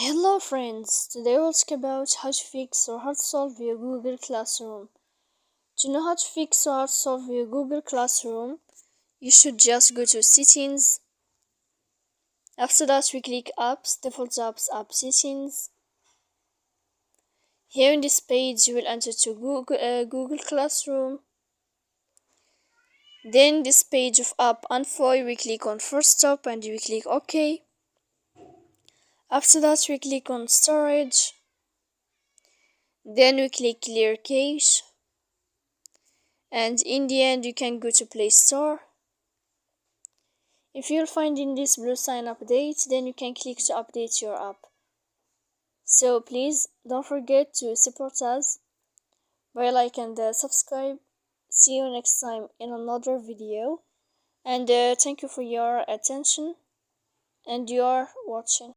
Hello friends, today we'll talk about how to fix or how to solve your Google Classroom. To know how to fix or how to solve your Google Classroom, you should just go to settings. After that we click apps, default apps, app settings. Here in this page you will enter to Google Classroom. Then this page of app info, we click on first stop and we click OK. After that we click on storage. Then we click clear cache. And in the end you can go to Play Store. If you're finding this blue sign update, then you can click to update your app. So please don't forget to support us by like and subscribe. See you next time in another video, and thank you for your attention and your watching.